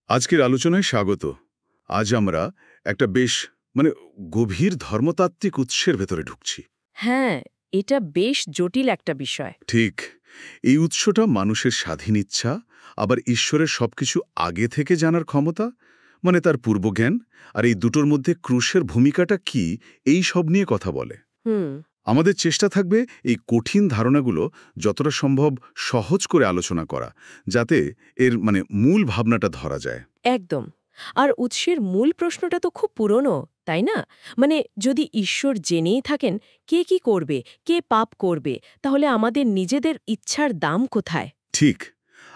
আজকের আলোচনায় স্বাগত। আজ আমরা একটা বেশ মানে গভীর ধর্মতাত্ত্বিক উৎসের ভেতরে ঢুকছি। হ্যাঁ, এটা বেশ জটিল একটা বিষয়। ঠিক, এই উৎসটা মানুষের স্বাধীন ইচ্ছা, আবার ঈশ্বরের সবকিছু আগে থেকে জানার ক্ষমতা, মানে তার পূর্বজ্ঞান, আর এই দুটোর মধ্যে ক্রুশের ভূমিকাটা কি, এই সব নিয়ে কথা বলে। হুম, আমাদের চেষ্টা থাকবে এই কঠিন ধারণাগুলো যতটা সম্ভব সহজ করে আলোচনা করা, যাতে এর মূল ভাবনাটা ধরা যায়। একদম। আর উৎসের মূল প্রশ্নটা তো খুব পুরনো, তাই না? মানে যদি ঈশ্বর জেনেই থাকেন কে কি করবে, কে পাপ করবে, তাহলে আমাদের নিজেদের ইচ্ছার দাম কোথায়? ঠিক,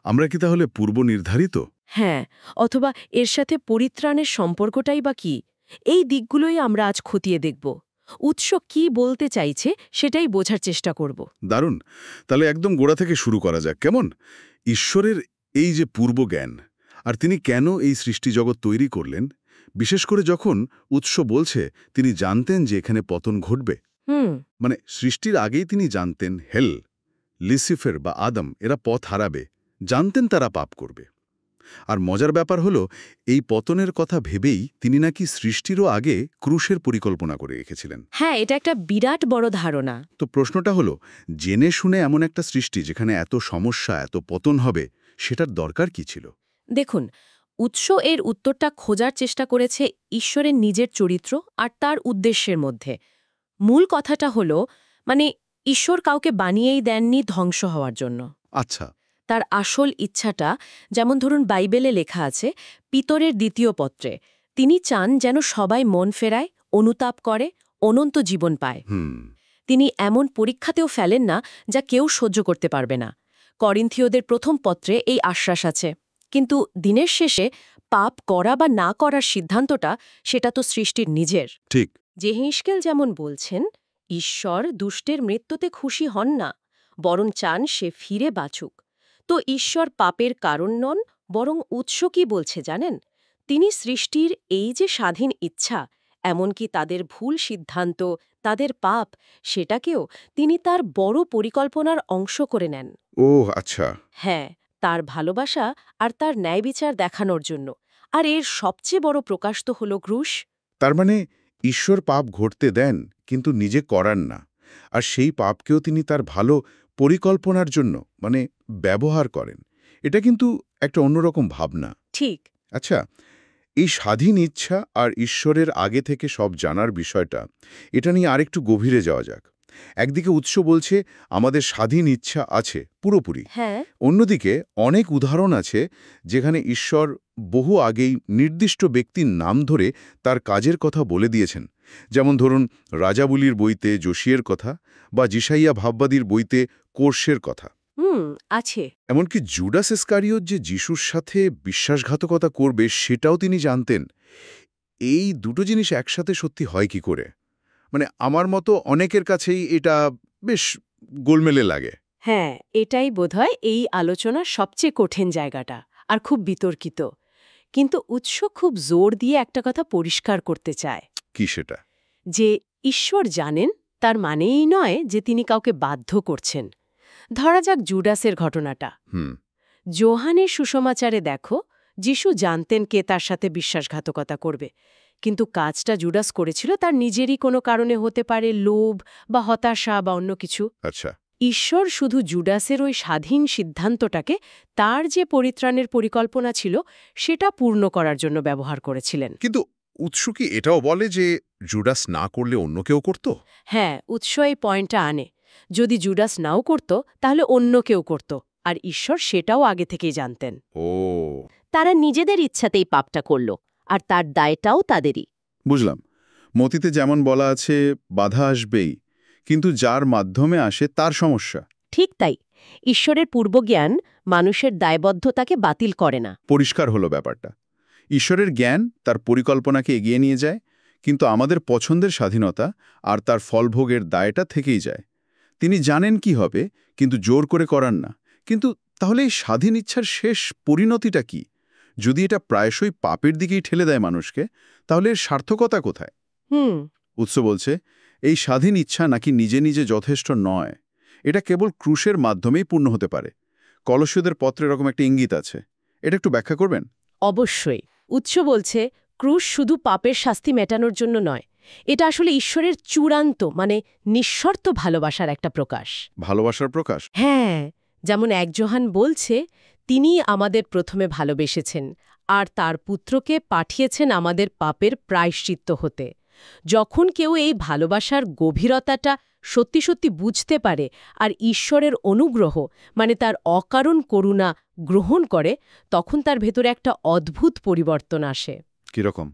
আমরা কি তাহলে পূর্ব নির্ধারিত? হ্যাঁ, অথবা এর সাথে পরিত্রাণের সম্পর্কটাই বা কি? এই দিকগুলোই আমরা আজ খতিয়ে দেখব। উৎস কি বলতে চাইছে সেটাই বোঝার চেষ্টা করব। দারুণ, তাহলে একদম গোড়া থেকে শুরু করা যাক, কেমন? ঈশ্বরের এই যে পূর্বজ্ঞান, আর তিনি কেন এই সৃষ্টিজগৎ তৈরি করলেন, বিশেষ করে যখন উৎস বলছে তিনি জানতেন যে এখানে পতন ঘটবে। হুম, সৃষ্টির আগেই তিনি জানতেন হেল, লিসিফের বা আদম এরা পথ হারাবে, জানতেন তারা পাপ করবে। আর মজার ব্যাপার হলো, এই পতনের কথা ভেবেই তিনি নাকি সৃষ্টিরও আগে ক্রুশের পরিকল্পনা করে রেখেছিলেন। হ্যাঁ, এটা একটা বিরাট বড় ধারণা। তো প্রশ্নটা হলো, জেনে শুনে এমন একটা সৃষ্টি যেখানে এত সমস্যা, এত পতন হবে, সেটার দরকার কি ছিল? দেখুন, উৎস এর উত্তরটা খোঁজার চেষ্টা করেছে ঈশ্বরের নিজের চরিত্র আর তার উদ্দেশ্যের মধ্যে। মূল কথাটা হলো, মানে ঈশ্বর কাউকে বানিয়েই দেননি ধ্বংস হওয়ার জন্য। আচ্ছা। তার আসল ইচ্ছাটা, যেমন ধরুন বাইবেলে লেখা আছে পিতরের দ্বিতীয় পত্রে, তিনি চান যেন সবাই মন ফেরায়, অনুতাপ করে, অনন্ত জীবন পায়। হুম। তিনি এমন পরীক্ষাতেও ফেলেন না যা কেউ সহ্য করতে পারবে না। করিন্থীয়দের প্রথম পত্রে এই আশ্বাস আছে। কিন্তু দিনের শেষে পাপ করা বা না করার সিদ্ধান্তটা সেটা তো সৃষ্টির নিজের। ঠিক। জেহেস্কেল যেমন বলছেন, ঈশ্বর দুষ্টের মৃত্যুতে খুশি হন না, বরং চান সে ফিরে বাঁচুক। তো ঈশ্বর পাপের কারণ নন, বরং উৎস কি বলছে জানেন? তিনি সৃষ্টির এই যে স্বাধীন ইচ্ছা, এমনকি তাদের ভুল সিদ্ধান্ত, তাদের পাপ, সেটাকেও তিনি তার বড় পরিকল্পনার অংশ করে নেন। ও আচ্ছা। হ্যাঁ, তার ভালোবাসা আর তার ন্যায়বিচার দেখানোর জন্য। আর এর সবচেয়ে বড় প্রকাশ তো হল ক্রুশ। তার মানে ঈশ্বর পাপ ঘটতে দেন, কিন্তু নিজে করান না। আর সেই পাপকেও তিনি তার ভালো পরিকল্পনার জন্য ব্যবহার করেন। এটা কিন্তু একটা অন্যরকম ভাবনা। ঠিক। আচ্ছা, এই স্বাধীন ইচ্ছা আর ঈশ্বরের আগে থেকে সব জানার বিষয়টা, এটা নিয়ে আরেকটু গভীরে যাওয়া যাক। একদিকে উৎস বলছে আমাদের স্বাধীন ইচ্ছা আছে পুরোপুরি। হ্যাঁ। অন্যদিকে অনেক উদাহরণ আছে যেখানে ঈশ্বর বহু আগেই নির্দিষ্ট ব্যক্তির নাম ধরে তার কাজের কথা বলে দিয়েছেন। যেমন ধরুন, রাজাবলির বইতে যোশিয়ের কথা, বা যিশাইয়া ভাববাদীর বইতে কোরশের কথা। হুম, আছে। এমনকি জুডাস ইস্কারিয়ত যে যিশুর সাথে বিশ্বাসঘাতকতা করবে সেটাও তিনি জানতেন। এই দুটো জিনিস একসাথে সত্যি হয় কি করে? আমার মতো অনেকের কাছেই এটা বেশ গোলমেলে লাগে। হ্যাঁ, এটাই বোধহয় এই আলোচনার সবচেয়ে কঠিন জায়গাটা, আর খুব বিতর্কিত। কিন্তু উৎস খুব জোর দিয়ে একটা কথা পরিষ্কার করতে চায়, কি সেটা? যে ঈশ্বর জানেন, তার মানেই নয় যে তিনি কাউকে বাধ্য করছেন। ধরা যাক জুডাসের ঘটনাটা। হুম। যোহানের সুসমাচারে দেখো, যিশু জানতেন কে তার সাথে বিশ্বাসঘাতকতা করবে। কিন্তু কাজটা জুডাস করেছিল তার নিজেরই কোনো কারণে, হতে পারে লোভ বা হতাশা বা অন্য কিছু। আচ্ছা। ঈশ্বর শুধু জুডাসের ওই স্বাধীন সিদ্ধান্তটাকে তার যে পরিত্রাণের পরিকল্পনা ছিল সেটা পূর্ণ করার জন্য ব্যবহার করেছিলেন। কিন্তু উৎস কি এটাও বলে যে জুডাস না করলে অন্য কেউ করত? হ্যাঁ, উৎস এই পয়েন্টটা আনে। যদি জুডাস নাও করত তাহলে অন্য কেউ করত, আর ঈশ্বর সেটাও আগে থেকেই জানতেন। ও, তারা নিজেদের ইচ্ছাতেই পাপটা করল, আর তার দায়টাও তাদেরই। বুঝলাম। মতিতে যেমন বলা আছে, বাধা আসবেই, কিন্তু যার মাধ্যমে আসে তার সমস্যা। ঠিক তাই, ঈশ্বরের পূর্বজ্ঞান মানুষের দায়বদ্ধতাকে বাতিল করে না। পরিষ্কার হলো ব্যাপারটা। ঈশ্বরের জ্ঞান তার পরিকল্পনাকে এগিয়ে নিয়ে যায়, কিন্তু আমাদের পছন্দের স্বাধীনতা আর তার ফলভোগের দায়টা থেকেই যায়। তিনি জানেন কি হবে, কিন্তু জোর করে করান না। কিন্তু তাহলে এই স্বাধীন ইচ্ছার শেষ পরিণতিটা কি? যদি এটা প্রায়শই পাপের দিকেই ঠেলে দেয় মানুষকে, তাহলে এর সার্থকতা কোথায়? হুম। উৎস বলছে এই স্বাধীন ইচ্ছা নাকি নিজে নিজে যথেষ্ট নয়। এটা কেবল ক্রুশের মাধ্যমেই পূর্ণ হতে পারে। কলসীয়দের পত্রে এরকম একটা ইঙ্গিত আছে। এটা একটু ব্যাখ্যা করবেন? অবশ্যই উৎস বলছে ক্রুশ শুধু পাপের শাস্তি মেটানোর জন্য নয়, এটা আসলে ঈশ্বরের চূড়ান্ত নিঃশর্ত ভালোবাসার একটা প্রকাশ। ভালোবাসার প্রকাশ। হ্যাঁ, যেমন ১ যোহান বলছে, তিনি আমাদের প্রথমে ভালোবেসেছেন আর তার পুত্রকে পাঠিয়েছেন আমাদের পাপের প্রায়শ্চিত্ত হতে। যখন কেউ এই ভালোবাসার গভীরতাটা সত্যি সত্যি বুঝতে পারে আর ঈশ্বরের অনুগ্রহ তার অকারণ করুণা গ্রহণ করে, তখন তার ভেতরে একটা অদ্ভুত পরিবর্তন আসে। কিরকম?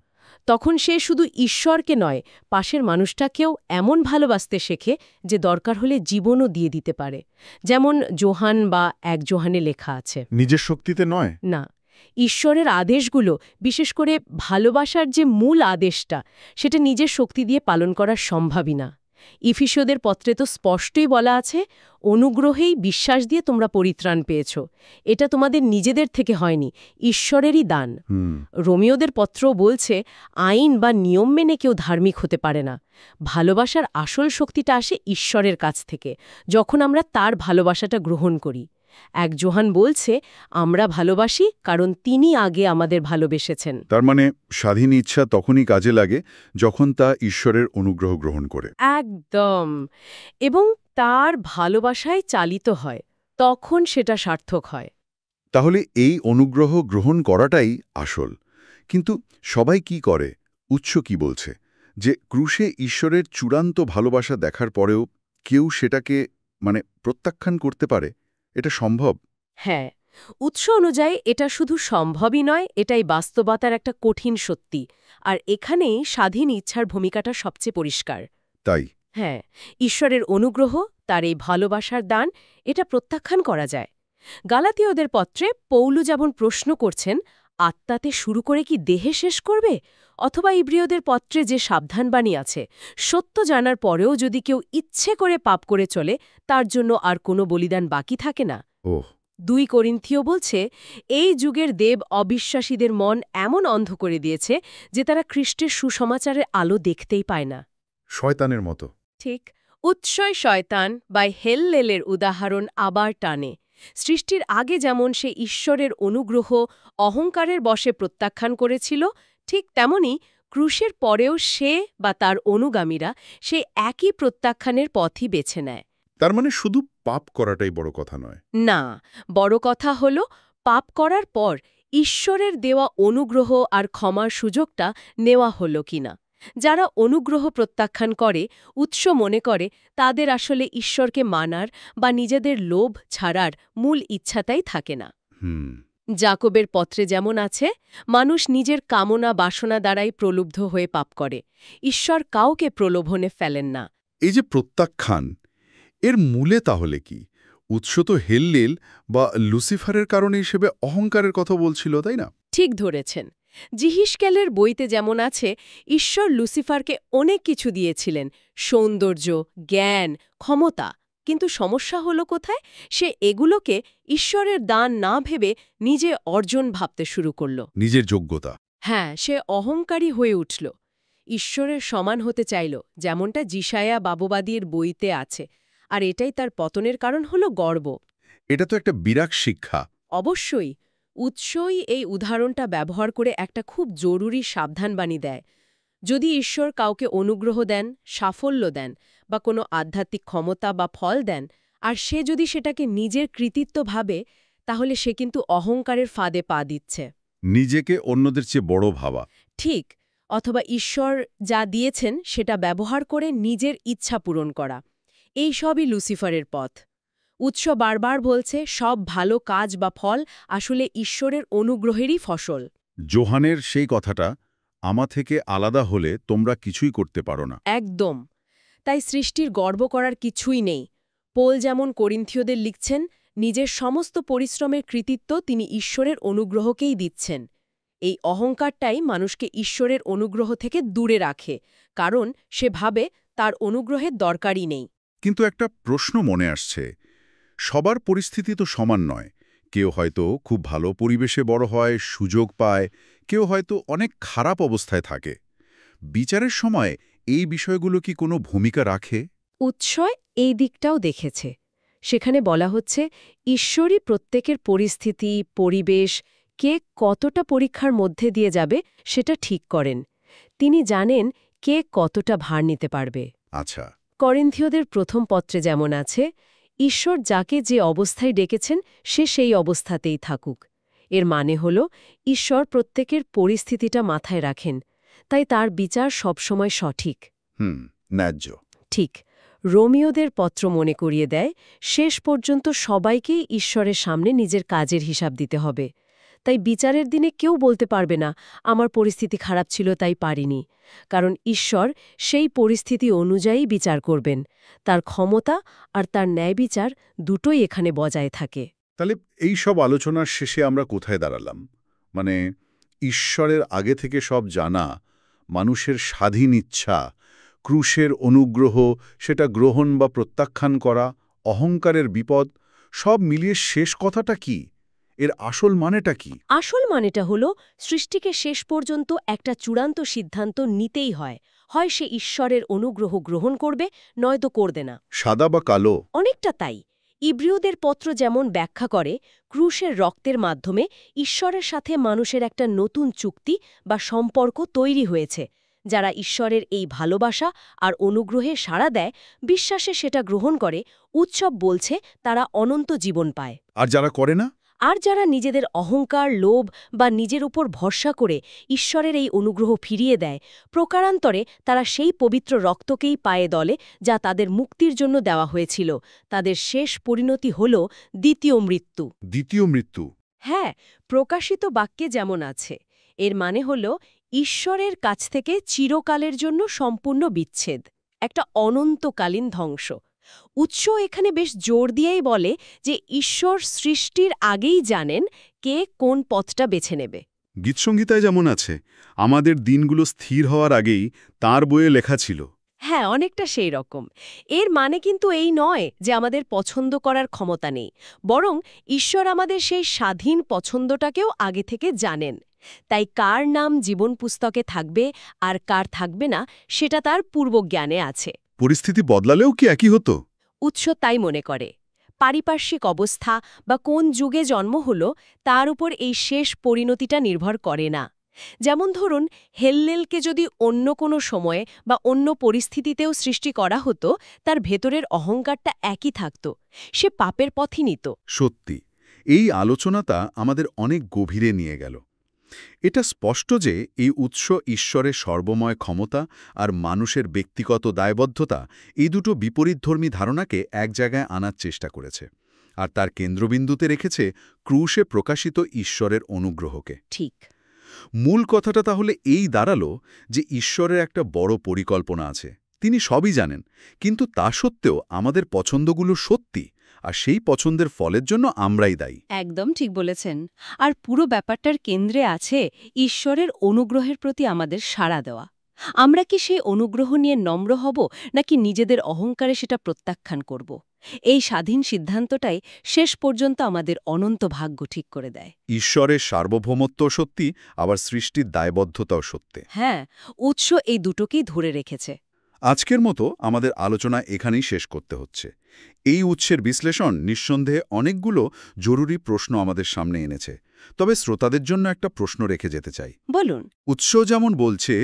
তখন সে শুধু ঈশ্বরকে নয়, পাশের মানুষটাকেও এমন ভালোবাসতে শেখে যে দরকার হলে জীবনও দিয়ে দিতে পারে। যেমন যোহান বা ১ যোহানে লেখা আছে, নিজের শক্তিতে নয়। না, ঈশ্বরের আদেশগুলো, বিশেষ করে ভালোবাসার যে মূল আদেশটা, সেটা নিজের শক্তি দিয়ে পালন করা সম্ভবই না। ইফিসীয়দের পত্রে তো স্পষ্টই বলা আছে, অনুগ্রহেই বিশ্বাস দিয়ে তোমরা পরিত্রাণ পেয়েছ। এটা তোমাদের নিজেদের থেকে হয়নি, ঈশ্বরেরই দান। রোমীয়দের পত্রও বলছে, আইন বা নিয়ম মেনে কেউ ধার্মিক হতে পারে না। ভালোবাসার আসল শক্তিটা আসে ঈশ্বরের কাছ থেকে, যখন আমরা তার ভালোবাসাটা গ্রহণ করি। ১ যোহান বলছে, আমরা ভালোবাসি কারণ তিনি আগে আমাদের ভালোবেসেছেন। তার মানে স্বাধীন ইচ্ছা তখনই কাজে লাগে যখন তা ঈশ্বরের অনুগ্রহ গ্রহণ করে। একদম। এবং তার ভালোবাসায় চালিত হয়, তখন সেটা সার্থক হয়। তাহলে এই অনুগ্রহ গ্রহণ করাটাই আসল। কিন্তু সবাই কি করে? উৎস কি বলছে? যে ক্রুশে ঈশ্বরের চূড়ান্ত ভালোবাসা দেখার পরেও কেউ সেটাকে প্রত্যাখ্যান করতে পারে? এটা সম্ভব? হ্যাঁ, উৎস অনুযায়ী এটা শুধু সম্ভবই নয়, এটাই বাস্তবতার একটা কঠিন সত্যি। আর এখানেই স্বাধীন ইচ্ছার ভূমিকাটা সবচেয়ে পরিষ্কার। তাই? হ্যাঁ, ঈশ্বরের অনুগ্রহ, তার এই ভালোবাসার দান, এটা প্রত্যাখ্যান করা যায়। গালাতীয়দের পত্রে পৌলু যেমন প্রশ্ন করছেন, আত্মাতে শুরু করে কি দেহে শেষ করবে? অথবা ইব্রিয়দের পত্রে যে সাবধানবাণী আছে, সত্য জানার পরেও যদি কেউ ইচ্ছে করে পাপ করে চলে, তার জন্য আর কোনো বলিদান বাকি থাকে না। ওহ। ২ করিন্থীয় বলছে, এই যুগের দেব অবিশ্বাসীদের মন এমন অন্ধ করে দিয়েছে যে তারা খ্রিস্টের সুসমাচারের আলো দেখতেই পায় না। শয়তানের মতো। ঠিক, উৎসয় শয়তান বা হেল্লেলের উদাহরণ আবার টানে। সৃষ্টির আগে যেমন সে ঈশ্বরের অনুগ্রহ অহংকারের বশে প্রত্যাখ্যান করেছিল, ঠিক তেমনি ক্রুশের পরেও সে বা তার অনুগামীরা সে একই প্রত্যাখ্যানের পথই বেছে নেয়। তার মানে শুধু পাপ করাটাই বড় কথা নয়। না, বড় কথা হল পাপ করার পর ঈশ্বরের দেওয়া অনুগ্রহ আর ক্ষমার সুযোগটা নেওয়া হল কিনা। যারা অনুগ্রহ প্রত্যাখ্যান করে, উৎস মনে করে তাদের আসলে ঈশ্বরকে মানার বা নিজেদের লোভ ছাড়ার মূল ইচ্ছাটাই থাকে না। যাকোবের পত্রে যেমন আছে, মানুষ নিজের কামনা বাসনা দ্বারাই প্রলুব্ধ হয়ে পাপ করে, ঈশ্বর কাউকে প্রলোভনে ফেলেন না। এই যে প্রত্যাখ্যান, এর মূলে তাহলে কি? উৎস তো হেল্লেল বা লুসিফারের কারণ হিসেবে অহংকারের কথা বলছিল, তাই না? ঠিক ধরেছেন। জিহিশকেলের বইতে যেমন আছে, ঈশ্বর লুসিফারকে অনেক কিছু দিয়েছিলেন, সৌন্দর্য, জ্ঞান, ক্ষমতা। কিন্তু সমস্যা হলো কোথায়? সে এগুলোকে ঈশ্বরের দান না ভেবে নিজে অর্জন ভাবতে শুরু করল। নিজের যোগ্যতা। হ্যাঁ, সে অহংকারী হয়ে উঠল, ঈশ্বরের সমান হতে চাইল, যেমনটা যিশায়া বাবুবাদীর বইতে আছে। আর এটাই তার পতনের কারণ হলো গর্ব। এটা তো একটা বিরাট শিক্ষা। অবশ্যই। উৎসই এই উদাহরণটা ব্যবহার করে একটা খুব জরুরি সাবধানবাণী দেয়। যদি ঈশ্বর কাউকে অনুগ্রহ দেন, সাফল্য দেন বা কোনো আধ্যাত্মিক ক্ষমতা বা ফল দেন, আর সে যদি সেটাকে নিজের কৃতিত্ব ভাবে, তাহলে সে কিন্তু অহংকারের ফাঁদে পা দিচ্ছে। নিজেকে অন্যদের চেয়ে বড় ভাবা। ঠিক, অথবা ঈশ্বর যা দিয়েছেন সেটা ব্যবহার করে নিজের ইচ্ছা পূরণ করা। এই সবই লুসিফারের পথ। উৎস বারবার বলছে, সব ভালো কাজ বা ফল আসলে ঈশ্বরের অনুগ্রহেরই ফসল। যোহানের সেই কথাটা, আমা থেকে আলাদা হলে তোমরা কিছুই করতে পারো না। একদম। তাই সৃষ্টির গর্ব করার কিছুই নেই। পোল যেমন করিন্থীয়দের লিখছেন, নিজের সমস্ত পরিশ্রমের কৃতিত্ব তিনি ঈশ্বরের অনুগ্রহকেই দিচ্ছেন। এই অহংকারটাই মানুষকে ঈশ্বরের অনুগ্রহ থেকে দূরে রাখে, কারণ সে ভাবে তার অনুগ্রহের দরকারই নেই। কিন্তু একটা প্রশ্ন মনে আসছে, সবার পরিস্থিতি তো সমান নয়। কেউ হয়তো খুব ভালো পরিবেশে বড় হয়, সুযোগ পায়, কেউ হয়তো অনেক খারাপ অবস্থায় থাকে। বিচারের সময় এই বিষয়গুলো কি কোনো ভূমিকা রাখে? উৎসয় এই দিকটাও দেখেছে। সেখানে বলা হচ্ছে, ঈশ্বরই প্রত্যেকের পরিস্থিতি, পরিবেশ, কে কতটা পরীক্ষার মধ্যে দিয়ে যাবে সেটা ঠিক করেন। তিনি জানেন কে কতটা ভার নিতে পারবে। আচ্ছা। করিন্থীয়দের প্রথম পত্রে যেমন আছে, ঈশ্বর যাকে যে অবস্থায় ডেকেছেন সে সেই অবস্থাতেই থাকুক। এর মানে হল ঈশ্বর প্রত্যেকের পরিস্থিতিটা মাথায় রাখেন, তাই তার বিচার সবসময় সঠিক। ন্যায্য। ঠিক। রোমিওদের পত্র মনে করিয়ে দেয়, শেষ পর্যন্ত সবাইকেই ঈশ্বরের সামনে নিজের কাজের হিসাব দিতে হবে। তাই বিচারের দিনে কেউ বলতে পারবে না, আমার পরিস্থিতি খারাপ ছিল তাই পারিনি। কারণ ঈশ্বর সেই পরিস্থিতি অনুযায়ী বিচার করবেন। তার ক্ষমতা আর তার ন্যায় বিচার দুটোই এখানে বজায় থাকে। তাহলে এই সব আলোচনার শেষে আমরা কোথায় দাঁড়ালাম? মানে ঈশ্বরের আগে থেকে সব জানা, মানুষের স্বাধীন ইচ্ছা, ক্রুশের অনুগ্রহ, সেটা গ্রহণ বা প্রত্যাখ্যান করা, অহংকারের বিপদ, সব মিলিয়ে শেষ কথাটা কি? এর আসল মানেটা কি? আসল মানেটা হলো সৃষ্টিকে শেষ পর্যন্ত একটা চূড়ান্ত সিদ্ধান্ত নিতেই হয়। হয় সে ঈশ্বরের অনুগ্রহ গ্রহণ করবে, নয়তো করবে না। সাদা বা কালো? অনেকটা তাই। ইব্রিয়দের পত্র যেমন ব্যাখ্যা করে, ক্রুশের রক্তের মাধ্যমে ঈশ্বরের সাথে মানুষের একটা নতুন চুক্তি বা সম্পর্ক তৈরি হয়েছে। যারা ঈশ্বরের এই ভালোবাসা আর অনুগ্রহে সাড়া দেয়, বিশ্বাসে সেটা গ্রহণ করে, উৎসব বলছে তারা অনন্ত জীবন পায়। আর যারা করে না? আর যারা নিজেদের অহংকার, লোভ বা নিজের উপর ভরসা করে ঈশ্বরের এই অনুগ্রহ ফিরিয়ে দেয়, প্রকারান্তরে তারা সেই পবিত্র রক্তকেই পায়ে দলে যা তাদের মুক্তির জন্য দেওয়া হয়েছিল। তাদের শেষ পরিণতি হল দ্বিতীয় মৃত্যু। দ্বিতীয় মৃত্যু? হ্যাঁ, প্রকাশিত বাক্যে যেমন আছে। এর মানে হল ঈশ্বরের কাছ থেকে চিরকালের জন্য সম্পূর্ণ বিচ্ছেদ, একটা অনন্তকালীন ধ্বংস। উৎস এখানে বেশ জোর দিয়েই বলে যে ঈশ্বর সৃষ্টির আগেই জানেন কে কোন পথটা বেছে নেবে। গীতসংহিতায় যেমন আছে, আমাদের দিনগুলো স্থির হওয়ার আগেই তাঁর বইয়ে লেখা ছিল। হ্যাঁ, অনেকটা সেই রকম। এর মানে কিন্তু এই নয় যে আমাদের পছন্দ করার ক্ষমতা নেই, বরং ঈশ্বর আমাদের সেই স্বাধীন পছন্দটাকেও আগে থেকে জানেন। তাই কার নাম জীবন পুস্তকে থাকবে আর কার থাকবে না সেটা তার পূর্বজ্ঞানে আছে। পরিস্থিতি বদলালেও কি একই হতো? উৎস তাই মনে করে। পারিপার্শ্বিক অবস্থা বা কোন যুগে জন্ম হল তার উপর এই শেষ পরিণতিটা নির্ভর করে না। যেমন ধরুন, হেল্লেলকে যদি অন্য কোনো সময়ে বা অন্য পরিস্থিতিতেও সৃষ্টি করা হতো, তার ভেতরের অহংকারটা একই থাকত, সে পাপের পথই নিত। সত্যি, এই আলোচনাটা আমাদের অনেক গভীরে নিয়ে গেল। এটা স্পষ্ট যে এই উৎস ঈশ্বরের সর্বময় ক্ষমতা আর মানুষের ব্যক্তিগত দায়বদ্ধতা, এই দুটো বিপরীতধর্মী ধারণাকে এক জায়গায় আনার চেষ্টা করেছে, আর তার কেন্দ্রবিন্দুতে রেখেছে ক্রুশে প্রকাশিত ঈশ্বরের অনুগ্রহকে। ঠিক। মূল কথাটা তাহলে এই দাঁড়ালো যে ঈশ্বরের একটা বড় পরিকল্পনা আছে, তিনি সবই জানেন, কিন্তু তা সত্ত্বেও আমাদের পছন্দগুলো সত্যি, আর সেই পছন্দের ফলের জন্য আমরাই দায়ী। একদম ঠিক বলেছেন। আর পুরো ব্যাপারটার কেন্দ্রে আছে ঈশ্বরের অনুগ্রহের প্রতি আমাদের সাড়া দেওয়া। আমরা কি সেই অনুগ্রহ নিয়ে নম্র হব, নাকি নিজেদের অহংকারে সেটা প্রত্যাখ্যান করব? এই স্বাধীন সিদ্ধান্তটাই শেষ পর্যন্ত আমাদের অনন্ত ভাগ্য ঠিক করে দেয়। ঈশ্বরের সার্বভৌমত্ব সত্যি, আবার সৃষ্টির দায়বদ্ধতাও সত্যি। হ্যাঁ, উৎস এই দুটোকেই ধরে রেখেছে। আজকের মতো আমাদের আলোচনা এখানেই শেষ করতে হচ্ছে। এই উৎসের বিশ্লেষণ নিঃসন্দেহে অনেকগুলো জরুরি প্রশ্ন আমাদের সামনে এনেছে, তবে শ্রোতাদের জন্য একটা প্রশ্ন রেখে যেতে চাই। বলুন। উৎস যেমন বলছে,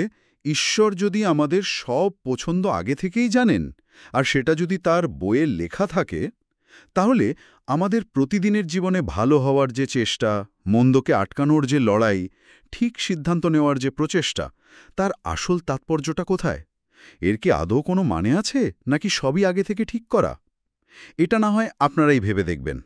ঈশ্বর যদি আমাদের সব পছন্দ আগে থেকেই জানেন, আর সেটা যদি তার বইয়ে লেখা থাকে, তাহলে আমাদের প্রতিদিনের জীবনে ভালো হওয়ার যে চেষ্টা, মন্দকে আটকানোর যে লড়াই, ঠিক সিদ্ধান্ত নেওয়ার যে প্রচেষ্টা, তার আসল তাৎপর্যটা কোথায়? এর কি আদৌ কোনো মানে আছে, নাকি সবই আগে থেকে ঠিক করা? এটা না হয় আপনারাই ভেবে দেখবেন।